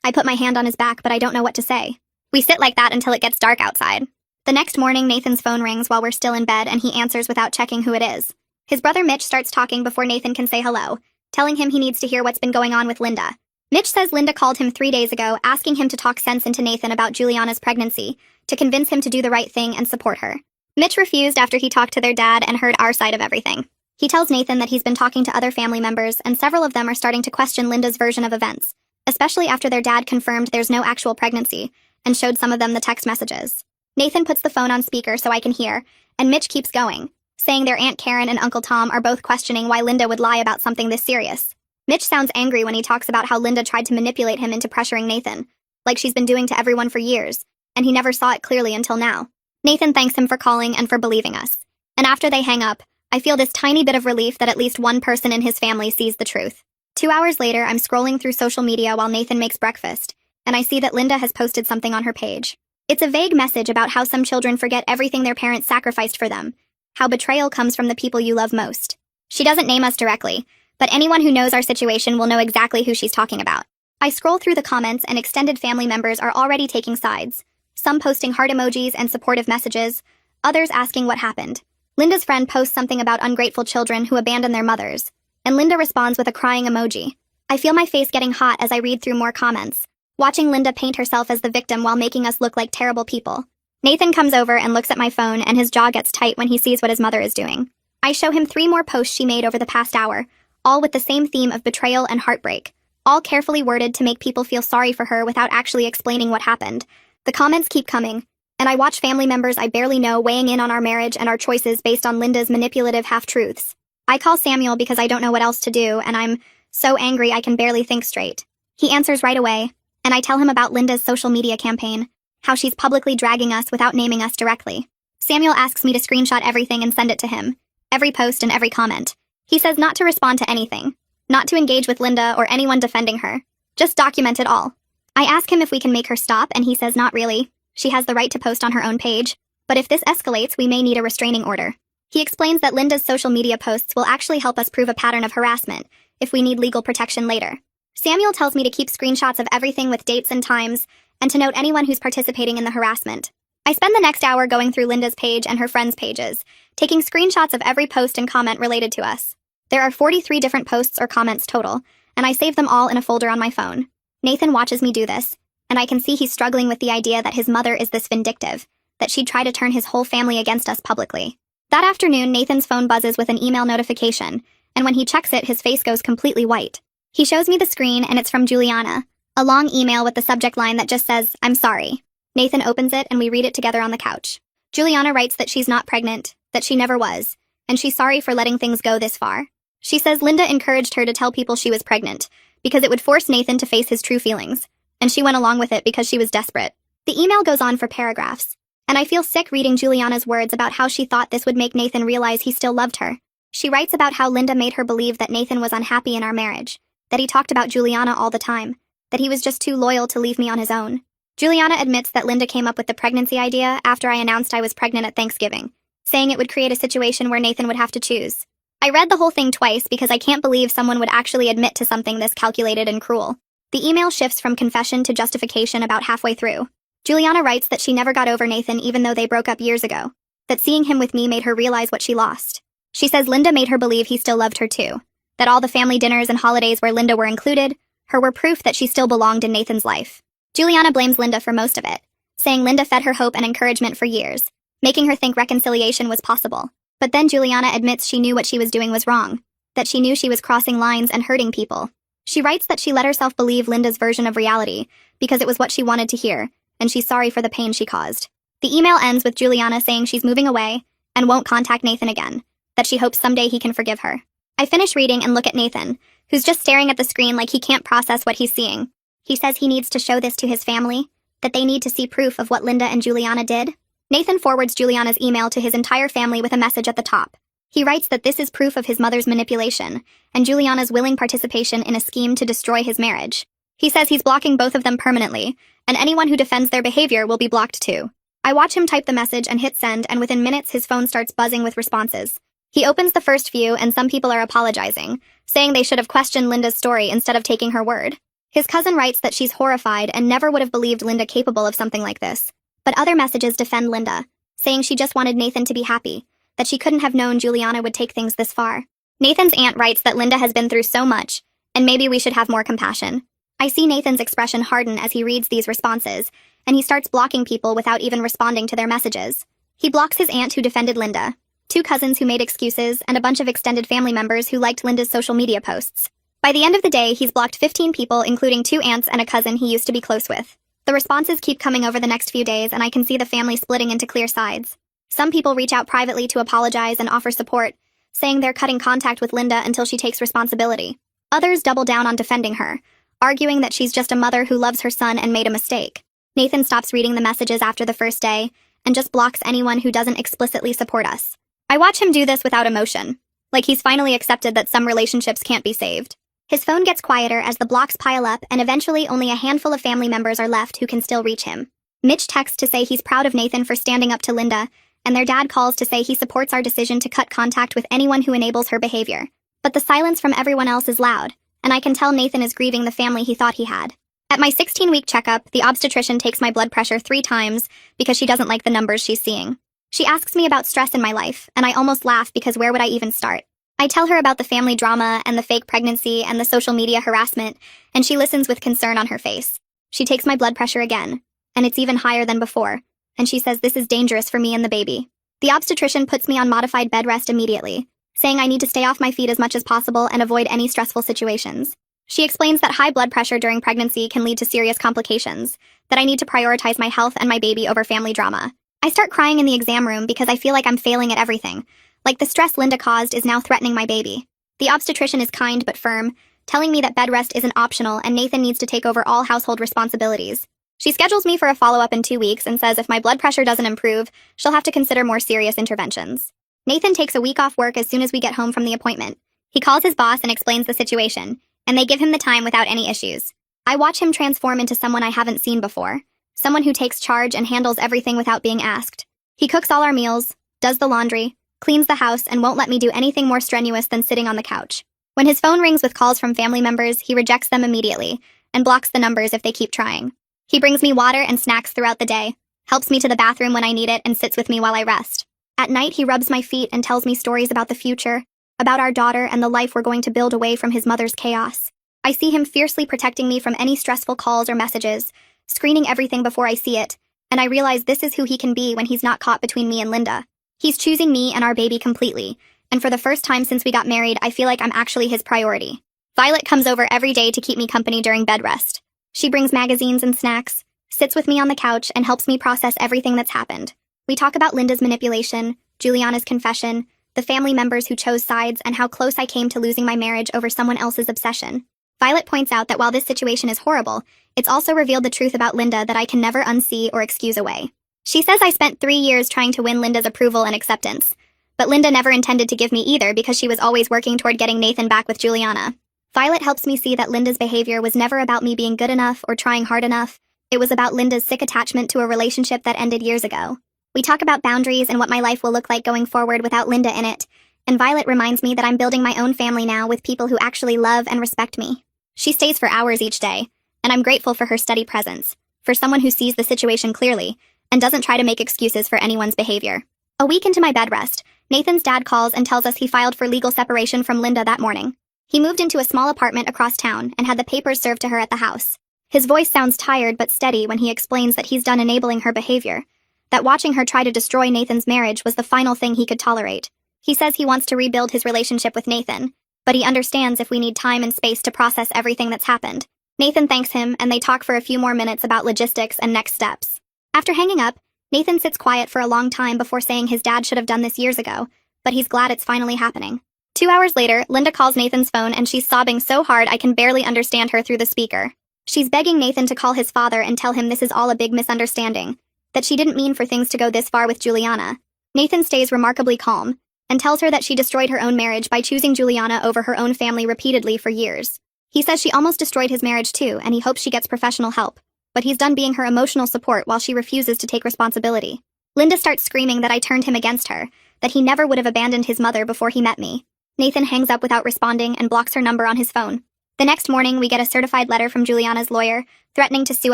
Speaker 1: I put my hand on his back, but I don't know what to say. We sit like that until it gets dark outside. The next morning, Nathan's phone rings while we're still in bed and he answers without checking who it is. His brother Mitch starts talking before Nathan can say hello, telling him he needs to hear what's been going on with Linda. Mitch says Linda called him 3 days ago asking him to talk sense into Nathan about Juliana's pregnancy, to convince him to do the right thing and support her. Mitch refused after he talked to their dad and heard our side of everything. He tells Nathan that he's been talking to other family members and several of them are starting to question Linda's version of events, especially after their dad confirmed there's no actual pregnancy and showed some of them the text messages. Nathan puts the phone on speaker so I can hear, and Mitch keeps going, saying their Aunt Karen and Uncle Tom are both questioning why Linda would lie about something this serious. Mitch sounds angry when he talks about how Linda tried to manipulate him into pressuring Nathan, like she's been doing to everyone for years, and he never saw it clearly until now. Nathan thanks him for calling and for believing us. And after they hang up, I feel this tiny bit of relief that at least one person in his family sees the truth. 2 hours later, I'm scrolling through social media while Nathan makes breakfast, and I see that Linda has posted something on her page. It's a vague message about how some children forget everything their parents sacrificed for them, how betrayal comes from the people you love most. She doesn't name us directly, but anyone who knows our situation will know exactly who she's talking about. I scroll through the comments and extended family members are already taking sides, some posting heart emojis and supportive messages, others asking what happened. Linda's friend posts something about ungrateful children who abandon their mothers, and Linda responds with a crying emoji. I feel my face getting hot as I read through more comments, watching Linda paint herself as the victim while making us look like terrible people. Nathan comes over and looks at my phone and his jaw gets tight when he sees what his mother is doing. I show him 3 more posts she made over the past hour, all with the same theme of betrayal and heartbreak, all carefully worded to make people feel sorry for her without actually explaining what happened. The comments keep coming. And I watch family members I barely know weighing in on our marriage and our choices based on Linda's manipulative half-truths. I call Samuel because I don't know what else to do, and I'm so angry I can barely think straight. He answers right away, and I tell him about Linda's social media campaign, how she's publicly dragging us without naming us directly. Samuel asks me to screenshot everything and send it to him, every post and every comment. He says not to respond to anything, not to engage with Linda or anyone defending her. Just document it all. I ask him if we can make her stop, and he says not really. She has the right to post on her own page, but if this escalates, we may need a restraining order. He explains that Linda's social media posts will actually help us prove a pattern of harassment if we need legal protection later. Samuel tells me to keep screenshots of everything with dates and times, and to note anyone who's participating in the harassment. I spend the next hour going through Linda's page and her friends' pages, taking screenshots of every post and comment related to us. There are 43 different posts or comments total, and I save them all in a folder on my phone. Nathan watches me do this, and I can see he's struggling with the idea that his mother is this vindictive, that she'd try to turn his whole family against us publicly. That afternoon, Nathan's phone buzzes with an email notification, and when he checks it, his face goes completely white. He shows me the screen, and it's from Juliana, a long email with the subject line that just says, "I'm sorry." Nathan opens it, and we read it together on the couch. Juliana writes that she's not pregnant, that she never was, and she's sorry for letting things go this far. She says Linda encouraged her to tell people she was pregnant, because it would force Nathan to face his true feelings, and she went along with it because she was desperate. The email goes on for paragraphs, and I feel sick reading Juliana's words about how she thought this would make Nathan realize he still loved her. She writes about how Linda made her believe that Nathan was unhappy in our marriage, that he talked about Juliana all the time, that he was just too loyal to leave me on his own. Juliana admits that Linda came up with the pregnancy idea after I announced I was pregnant at Thanksgiving, saying it would create a situation where Nathan would have to choose. I read the whole thing twice because I can't believe someone would actually admit to something this calculated and cruel. The email shifts from confession to justification about halfway through. Juliana writes that she never got over Nathan even though they broke up years ago, that seeing him with me made her realize what she lost. She says Linda made her believe he still loved her too, that all the family dinners and holidays where Linda were included, her were proof that she still belonged in Nathan's life. Juliana blames Linda for most of it, saying Linda fed her hope and encouragement for years, making her think reconciliation was possible. But then Juliana admits she knew what she was doing was wrong, that she knew she was crossing lines and hurting people. She writes that she let herself believe Linda's version of reality because it was what she wanted to hear, and she's sorry for the pain she caused. The email ends with Juliana saying she's moving away and won't contact Nathan again, that she hopes someday he can forgive her. I finish reading and look at Nathan, who's just staring at the screen like he can't process what he's seeing. He says he needs to show this to his family, that they need to see proof of what Linda and Juliana did. Nathan forwards Juliana's email to his entire family with a message at the top. He writes that this is proof of his mother's manipulation and Juliana's willing participation in a scheme to destroy his marriage. He says he's blocking both of them permanently, and anyone who defends their behavior will be blocked too. I watch him type the message and hit send, and within minutes his phone starts buzzing with responses. He opens the first few, and some people are apologizing, saying they should have questioned Linda's story instead of taking her word. His cousin writes that she's horrified and never would have believed Linda capable of something like this. But other messages defend Linda, saying she just wanted Nathan to be happy, that she couldn't have known Juliana would take things this far. Nathan's aunt writes that Linda has been through so much, and maybe we should have more compassion. I see Nathan's expression harden as he reads these responses, and he starts blocking people without even responding to their messages. He blocks his aunt who defended Linda, 2 cousins who made excuses, and a bunch of extended family members who liked Linda's social media posts. By the end of the day, he's blocked 15 people, including 2 aunts and a cousin he used to be close with. The responses keep coming over the next few days, and I can see the family splitting into clear sides. Some people reach out privately to apologize and offer support, saying they're cutting contact with Linda until she takes responsibility. Others double down on defending her, arguing that she's just a mother who loves her son and made a mistake. Nathan stops reading the messages after the first day and just blocks anyone who doesn't explicitly support us. I watch him do this without emotion, like he's finally accepted that some relationships can't be saved. His phone gets quieter as the blocks pile up, and eventually only a handful of family members are left who can still reach him. Mitch texts to say he's proud of Nathan for standing up to Linda, and their dad calls to say he supports our decision to cut contact with anyone who enables her behavior. But the silence from everyone else is loud, and I can tell Nathan is grieving the family he thought he had. At my 16-week checkup, the obstetrician takes my blood pressure 3 times because she doesn't like the numbers she's seeing. She asks me about stress in my life, and I almost laugh because where would I even start? I tell her about the family drama and the fake pregnancy and the social media harassment, and she listens with concern on her face. She takes my blood pressure again, and it's even higher than before, and she says this is dangerous for me and the baby. The obstetrician puts me on modified bed rest immediately, saying I need to stay off my feet as much as possible and avoid any stressful situations. She explains that high blood pressure during pregnancy can lead to serious complications, that I need to prioritize my health and my baby over family drama. I start crying in the exam room because I feel like I'm failing at everything, like the stress Linda caused is now threatening my baby. The obstetrician is kind but firm, telling me that bed rest isn't optional and Nathan needs to take over all household responsibilities. She schedules me for a follow-up in 2 weeks and says if my blood pressure doesn't improve, she'll have to consider more serious interventions. Nathan takes a week off work as soon as we get home from the appointment. He calls his boss and explains the situation, and they give him the time without any issues. I watch him transform into someone I haven't seen before, someone who takes charge and handles everything without being asked. He cooks all our meals, does the laundry, cleans the house, and won't let me do anything more strenuous than sitting on the couch. When his phone rings with calls from family members, he rejects them immediately and blocks the numbers if they keep trying. He brings me water and snacks throughout the day, helps me to the bathroom when I need it, and sits with me while I rest. At night, he rubs my feet and tells me stories about the future, about our daughter and the life we're going to build away from his mother's chaos. I see him fiercely protecting me from any stressful calls or messages, screening everything before I see it, and I realize this is who he can be when he's not caught between me and Linda. He's choosing me and our baby completely, and for the first time since we got married, I feel like I'm actually his priority. Violet comes over every day to keep me company during bed rest. She brings magazines and snacks, sits with me on the couch, and helps me process everything that's happened. We talk about Linda's manipulation, Juliana's confession, the family members who chose sides, and how close I came to losing my marriage over someone else's obsession. Violet points out that while this situation is horrible, it's also revealed the truth about Linda that I can never unsee or excuse away. She says I spent 3 years trying to win Linda's approval and acceptance, but Linda never intended to give me either because she was always working toward getting Nathan back with Juliana. Violet helps me see that Linda's behavior was never about me being good enough or trying hard enough. It was about Linda's sick attachment to a relationship that ended years ago. We talk about boundaries and what my life will look like going forward without Linda in it, and Violet reminds me that I'm building my own family now with people who actually love and respect me. She stays for hours each day, and I'm grateful for her steady presence, for someone who sees the situation clearly and doesn't try to make excuses for anyone's behavior. A week into my bed rest, Nathan's dad calls and tells us he filed for legal separation from Linda that morning. He moved into a small apartment across town and had the papers served to her at the house. His voice sounds tired but steady when he explains that he's done enabling her behavior, that watching her try to destroy Nathan's marriage was the final thing he could tolerate. He says he wants to rebuild his relationship with Nathan, but he understands if we need time and space to process everything that's happened. Nathan thanks him, and they talk for a few more minutes about logistics and next steps. After hanging up, Nathan sits quiet for a long time before saying his dad should have done this years ago, but he's glad it's finally happening. 2 hours later, Linda calls Nathan's phone and she's sobbing so hard I can barely understand her through the speaker. She's begging Nathan to call his father and tell him this is all a big misunderstanding, that she didn't mean for things to go this far with Juliana. Nathan stays remarkably calm and tells her that she destroyed her own marriage by choosing Juliana over her own family repeatedly for years. He says she almost destroyed his marriage too, and he hopes she gets professional help, but he's done being her emotional support while she refuses to take responsibility. Linda starts screaming that I turned him against her, that he never would have abandoned his mother before he met me. Nathan hangs up without responding and blocks her number on his phone. The next morning, we get a certified letter from Juliana's lawyer, threatening to sue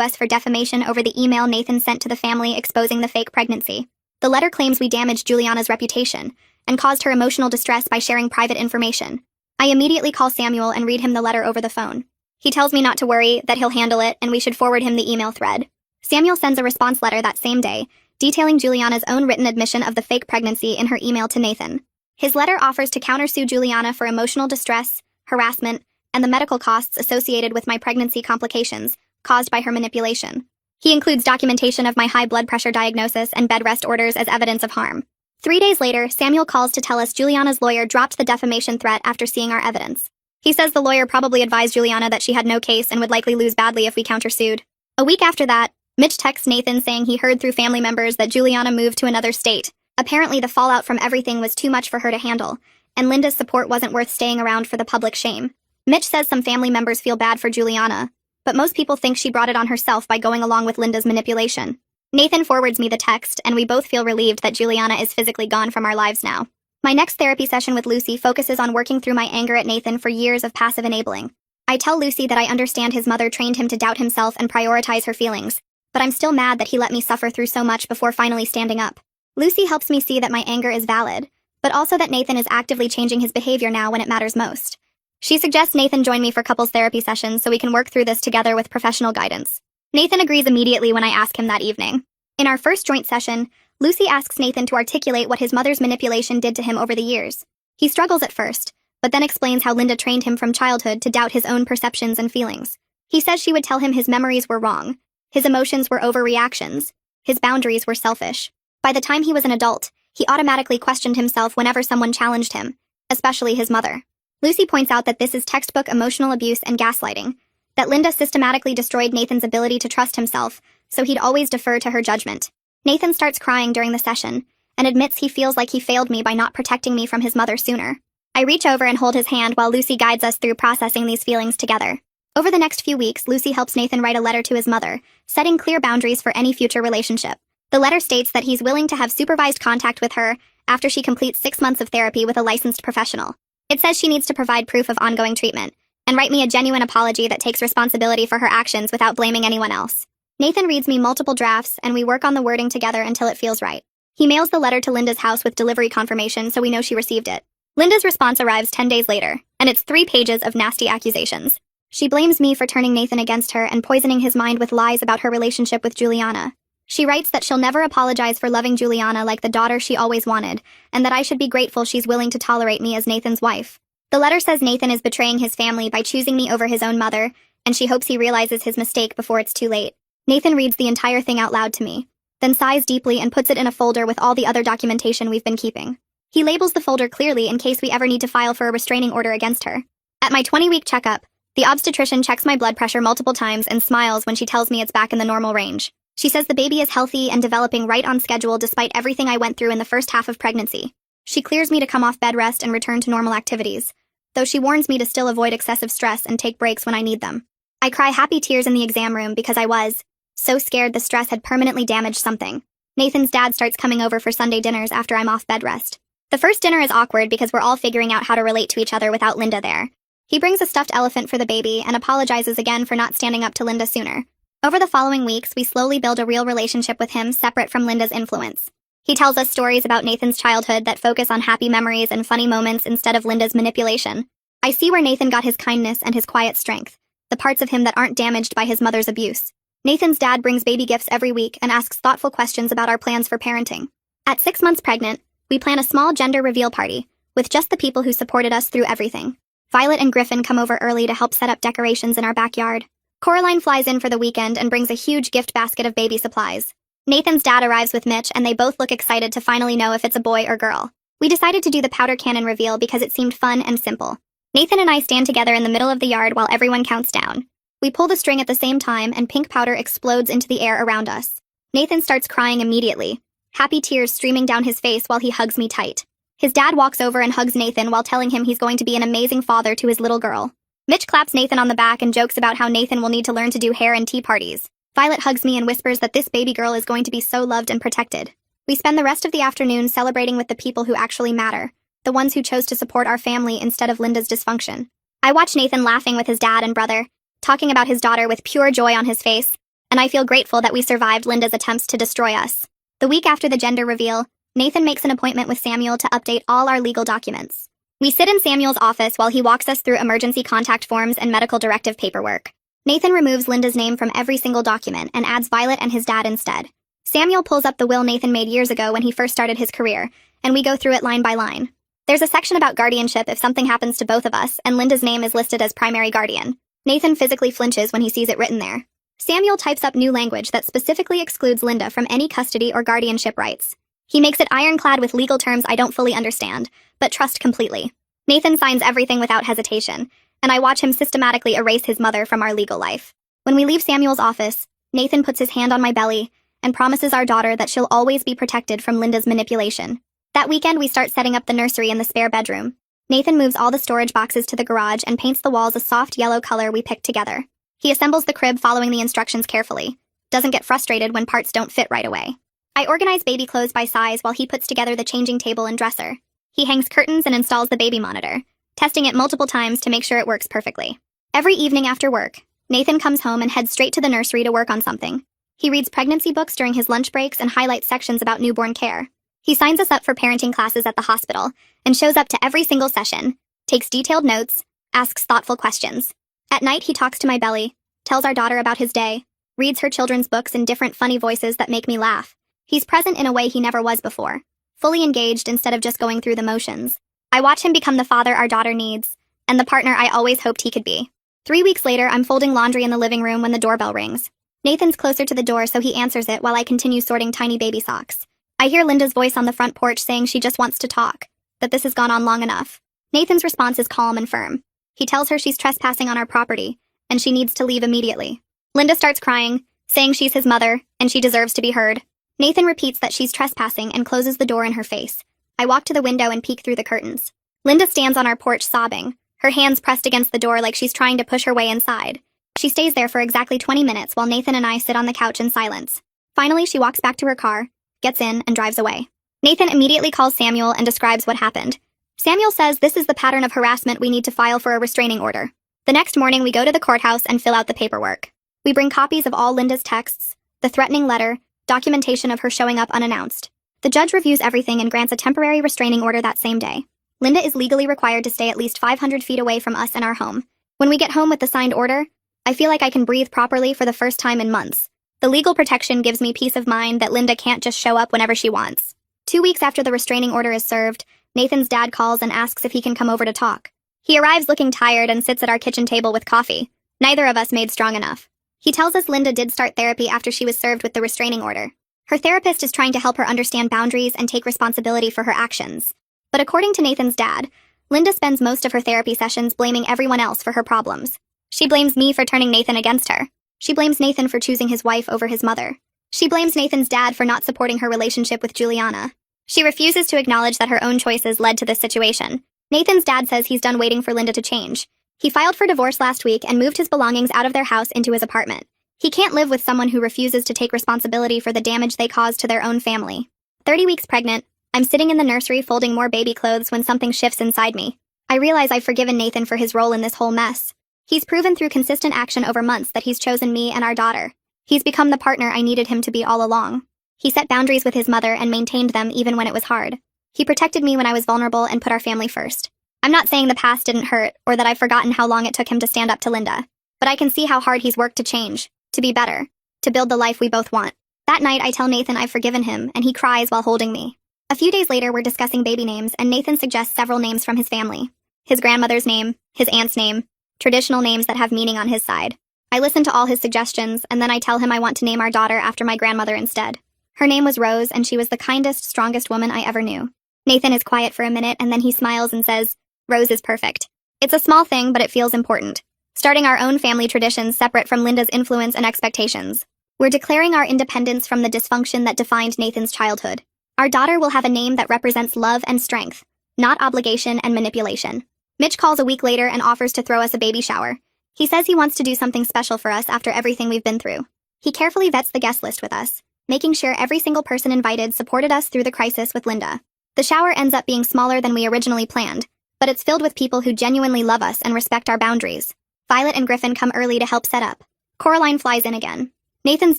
Speaker 1: us for defamation over the email Nathan sent to the family exposing the fake pregnancy. The letter claims we damaged Juliana's reputation and caused her emotional distress by sharing private information. I immediately call Samuel and read him the letter over the phone. He tells me not to worry, that he'll handle it, and we should forward him the email thread. Samuel sends a response letter that same day, detailing Juliana's own written admission of the fake pregnancy in her email to Nathan. His letter offers to countersue Juliana for emotional distress, harassment, and the medical costs associated with my pregnancy complications caused by her manipulation. He includes documentation of my high blood pressure diagnosis and bed rest orders as evidence of harm. 3 days later, Samuel calls to tell us Juliana's lawyer dropped the defamation threat after seeing our evidence. He says the lawyer probably advised Juliana that she had no case and would likely lose badly if we countersued. A week after that, Mitch texts Nathan saying he heard through family members that Juliana moved to another state. Apparently, the fallout from everything was too much for her to handle, and Linda's support wasn't worth staying around for the public shame. Mitch says some family members feel bad for Juliana, but most people think she brought it on herself by going along with Linda's manipulation. Nathan forwards me the text, and we both feel relieved that Juliana is physically gone from our lives now. My next therapy session with Lucy focuses on working through my anger at Nathan for years of passive enabling. I tell Lucy that I understand his mother trained him to doubt himself and prioritize her feelings, but I'm still mad that he let me suffer through so much before finally standing up. Lucy helps me see that my anger is valid, but also that Nathan is actively changing his behavior now when it matters most. She suggests Nathan join me for couples therapy sessions so we can work through this together with professional guidance. Nathan agrees immediately when I ask him that evening. In our first joint session, Lucy asks Nathan to articulate what his mother's manipulation did to him over the years. He struggles at first, but then explains how Linda trained him from childhood to doubt his own perceptions and feelings. He says she would tell him his memories were wrong, his emotions were overreactions, his boundaries were selfish. By the time he was an adult, he automatically questioned himself whenever someone challenged him, especially his mother. Lucy points out that this is textbook emotional abuse and gaslighting, that Linda systematically destroyed Nathan's ability to trust himself, so he'd always defer to her judgment. Nathan starts crying during the session, and admits he feels like he failed me by not protecting me from his mother sooner. I reach over and hold his hand while Lucy guides us through processing these feelings together. Over the next few weeks, Lucy helps Nathan write a letter to his mother, setting clear boundaries for any future relationship. The letter states that he's willing to have supervised contact with her after she completes 6 months of therapy with a licensed professional. It says she needs to provide proof of ongoing treatment, and write me a genuine apology that takes responsibility for her actions without blaming anyone else. Nathan reads me multiple drafts, and we work on the wording together until it feels right. He mails the letter to Linda's house with delivery confirmation so we know she received it. Linda's response arrives 10 days later, and it's 3 pages of nasty accusations. She blames me for turning Nathan against her and poisoning his mind with lies about her relationship with Juliana. She writes that she'll never apologize for loving Juliana like the daughter she always wanted, and that I should be grateful she's willing to tolerate me as Nathan's wife. The letter says Nathan is betraying his family by choosing me over his own mother, and she hopes he realizes his mistake before it's too late. Nathan reads the entire thing out loud to me, then sighs deeply and puts it in a folder with all the other documentation we've been keeping. He labels the folder clearly in case we ever need to file for a restraining order against her. At my 20-week checkup, the obstetrician checks my blood pressure multiple times and smiles when she tells me it's back in the normal range. She says the baby is healthy and developing right on schedule despite everything I went through in the first half of pregnancy. She clears me to come off bed rest and return to normal activities, though she warns me to still avoid excessive stress and take breaks when I need them. I cry happy tears in the exam room because I was so scared the stress had permanently damaged something. Nathan's dad starts coming over for Sunday dinners after I'm off bed rest. The first dinner is awkward because we're all figuring out how to relate to each other without Linda there. He brings a stuffed elephant for the baby and apologizes again for not standing up to Linda sooner. Over the following weeks, we slowly build a real relationship with him separate from Linda's influence. He tells us stories about Nathan's childhood that focus on happy memories and funny moments instead of Linda's manipulation. I see where Nathan got his kindness and his quiet strength, the parts of him that aren't damaged by his mother's abuse. Nathan's dad brings baby gifts every week and asks thoughtful questions about our plans for parenting. At 6 months pregnant, we plan a small gender reveal party, with just the people who supported us through everything. Violet and Griffin come over early to help set up decorations in our backyard. Coraline flies in for the weekend and brings a huge gift basket of baby supplies. Nathan's dad arrives with Mitch, and they both look excited to finally know if it's a boy or girl. We decided to do the powder cannon reveal because it seemed fun and simple. Nathan and I stand together in the middle of the yard while everyone counts down. We pull the string at the same time, and pink powder explodes into the air around us. Nathan starts crying immediately, happy tears streaming down his face while he hugs me tight. His dad walks over and hugs Nathan while telling him he's going to be an amazing father to his little girl. Mitch claps Nathan on the back and jokes about how Nathan will need to learn to do hair and tea parties. Violet hugs me and whispers that this baby girl is going to be so loved and protected. We spend the rest of the afternoon celebrating with the people who actually matter, the ones who chose to support our family instead of Linda's dysfunction. I watch Nathan laughing with his dad and brother, talking about his daughter with pure joy on his face, and I feel grateful that we survived Linda's attempts to destroy us. The week after the gender reveal, Nathan makes an appointment with Samuel to update all our legal documents. We sit in Samuel's office while he walks us through emergency contact forms and medical directive paperwork. Nathan removes Linda's name from every single document and adds Violet and his dad instead. Samuel pulls up the will Nathan made years ago when he first started his career, and we go through it line by line. There's a section about guardianship if something happens to both of us, and Linda's name is listed as primary guardian. Nathan physically flinches when he sees it written there. Samuel types up new language that specifically excludes Linda from any custody or guardianship rights. He makes it ironclad with legal terms I don't fully understand, but trust completely. Nathan signs everything without hesitation, and I watch him systematically erase his mother from our legal life. When we leave Samuel's office, Nathan puts his hand on my belly and promises our daughter that she'll always be protected from Linda's manipulation. That weekend, we start setting up the nursery in the spare bedroom. Nathan moves all the storage boxes to the garage and paints the walls a soft yellow color we picked together. He assembles the crib following the instructions carefully, doesn't get frustrated when parts don't fit right away. I organize baby clothes by size while he puts together the changing table and dresser. He hangs curtains and installs the baby monitor, testing it multiple times to make sure it works perfectly. Every evening after work, Nathan comes home and heads straight to the nursery to work on something. He reads pregnancy books during his lunch breaks and highlights sections about newborn care. He signs us up for parenting classes at the hospital and shows up to every single session, takes detailed notes, asks thoughtful questions. At night, he talks to my belly, tells our daughter about his day, reads her children's books in different funny voices that make me laugh. He's present in a way he never was before, fully engaged instead of just going through the motions. I watch him become the father our daughter needs, and the partner I always hoped he could be. 3 weeks later, I'm folding laundry in the living room when the doorbell rings. Nathan's closer to the door, so he answers it while I continue sorting tiny baby socks. I hear Linda's voice on the front porch saying she just wants to talk, that this has gone on long enough. Nathan's response is calm and firm. He tells her she's trespassing on our property, and she needs to leave immediately. Linda starts crying, saying she's his mother, and she deserves to be heard. Nathan repeats that she's trespassing and closes the door in her face. I walk to the window and peek through the curtains. Linda stands on our porch sobbing, her hands pressed against the door like she's trying to push her way inside. She stays there for exactly 20 minutes while Nathan and I sit on the couch in silence. Finally, she walks back to her car, gets in, and drives away. Nathan immediately calls Samuel and describes what happened. Samuel says this is the pattern of harassment we need to file for a restraining order. The next morning, we go to the courthouse and fill out the paperwork. We bring copies of all Linda's texts, the threatening letter, documentation of her showing up unannounced. The judge reviews everything and grants a temporary restraining order that same day. Linda is legally required to stay at least 500 feet away from us and our home. When we get home with the signed order, I feel like I can breathe properly for the first time in months. The legal protection gives me peace of mind that Linda can't just show up whenever she wants. 2 weeks after the restraining order is served, Nathan's dad calls and asks if he can come over to talk. He arrives looking tired and sits at our kitchen table with coffee. Neither of us made strong enough. He tells us Linda did start therapy after she was served with the restraining order. Her therapist is trying to help her understand boundaries and take responsibility for her actions. But according to Nathan's dad, Linda spends most of her therapy sessions blaming everyone else for her problems. She blames me for turning Nathan against her. She blames Nathan for choosing his wife over his mother. She blames Nathan's dad for not supporting her relationship with Juliana. She refuses to acknowledge that her own choices led to this situation. Nathan's dad says he's done waiting for Linda to change. He filed for divorce last week and moved his belongings out of their house into his apartment. He can't live with someone who refuses to take responsibility for the damage they caused to their own family. 30 weeks pregnant, I'm sitting in the nursery folding more baby clothes when something shifts inside me. I realize I've forgiven Nathan for his role in this whole mess. He's proven through consistent action over months that he's chosen me and our daughter. He's become the partner I needed him to be all along. He set boundaries with his mother and maintained them even when it was hard. He protected me when I was vulnerable and put our family first. I'm not saying the past didn't hurt or that I've forgotten how long it took him to stand up to Linda, but I can see how hard he's worked to change, to be better, to build the life we both want. That night, I tell Nathan I've forgiven him, and he cries while holding me. A few days later, we're discussing baby names, and Nathan suggests several names from his family. His grandmother's name, his aunt's name, traditional names that have meaning on his side. I listen to all his suggestions, and then I tell him I want to name our daughter after my grandmother instead. Her name was Rose, and she was the kindest, strongest woman I ever knew. Nathan is quiet for a minute, and then he smiles and says, Rose is perfect. It's a small thing, but it feels important. Starting our own family traditions separate from Linda's influence and expectations. We're declaring our independence from the dysfunction that defined Nathan's childhood. Our daughter will have a name that represents love and strength, not obligation and manipulation. Mitch calls a week later and offers to throw us a baby shower. He says he wants to do something special for us after everything we've been through. He carefully vets the guest list with us, making sure every single person invited supported us through the crisis with Linda. The shower ends up being smaller than we originally planned, but it's filled with people who genuinely love us and respect our boundaries. Violet and Griffin come early to help set up. Coraline flies in again. Nathan's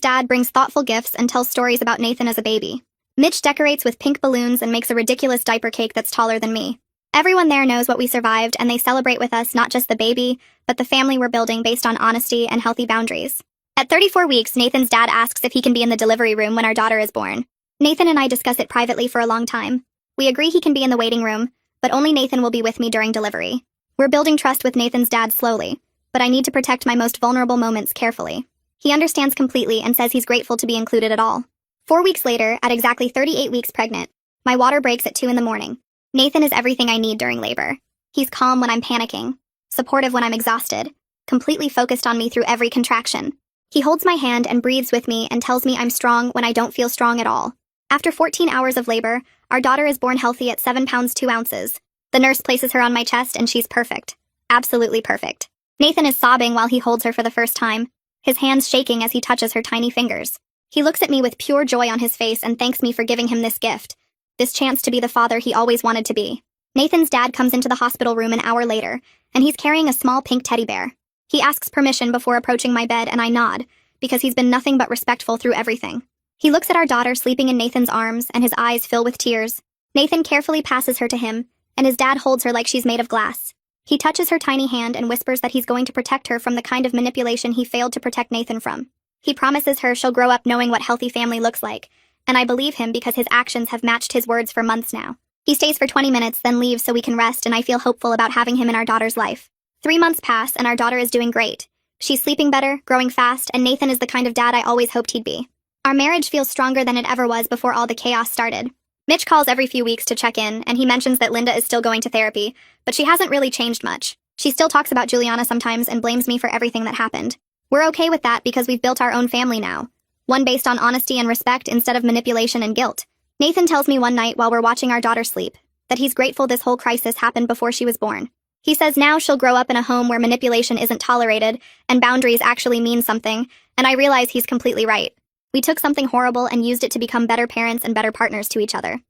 Speaker 1: dad brings thoughtful gifts and tells stories about Nathan as a baby. Mitch decorates with pink balloons and makes a ridiculous diaper cake that's taller than me. Everyone there knows what we survived, and they celebrate with us not just the baby, but the family we're building based on honesty and healthy boundaries. At 34 weeks, Nathan's dad asks if he can be in the delivery room when our daughter is born. Nathan and I discuss it privately for a long time. We agree he can be in the waiting room, but only Nathan will be with me during delivery. We're building trust with Nathan's dad slowly, but I need to protect my most vulnerable moments carefully. He understands completely and says he's grateful to be included at all. 4 weeks later, at exactly 38 weeks pregnant, my water breaks at 2 in the morning. Nathan is everything I need during labor. He's calm when I'm panicking, supportive when I'm exhausted, completely focused on me through every contraction. He holds my hand and breathes with me and tells me I'm strong when I don't feel strong at all. After 14 hours of labor, our daughter is born healthy at 7 pounds 2 ounces. The nurse places her on my chest and she's perfect. Absolutely perfect. Nathan is sobbing while he holds her for the first time, his hands shaking as he touches her tiny fingers. He looks at me with pure joy on his face and thanks me for giving him this gift, this chance to be the father he always wanted to be. Nathan's dad comes into the hospital room an hour later, and he's carrying a small pink teddy bear. He asks permission before approaching my bed, and I nod, because he's been nothing but respectful through everything. He looks at our daughter sleeping in Nathan's arms, and his eyes fill with tears. Nathan carefully passes her to him, and his dad holds her like she's made of glass. He touches her tiny hand and whispers that he's going to protect her from the kind of manipulation he failed to protect Nathan from. He promises her she'll grow up knowing what healthy family looks like, and I believe him because his actions have matched his words for months now. He stays for 20 minutes, then leaves so we can rest, and I feel hopeful about having him in our daughter's life. 3 months pass, and our daughter is doing great. She's sleeping better, growing fast, and Nathan is the kind of dad I always hoped he'd be. Our marriage feels stronger than it ever was before all the chaos started. Mitch calls every few weeks to check in, and he mentions that Linda is still going to therapy, but she hasn't really changed much. She still talks about Juliana sometimes and blames me for everything that happened. We're okay with that because we've built our own family now. One based on honesty and respect instead of manipulation and guilt. Nathan tells me one night while we're watching our daughter sleep that he's grateful this whole crisis happened before she was born. He says now she'll grow up in a home where manipulation isn't tolerated and boundaries actually mean something, and I realize he's completely right. We took something horrible and used it to become better parents and better partners to each other.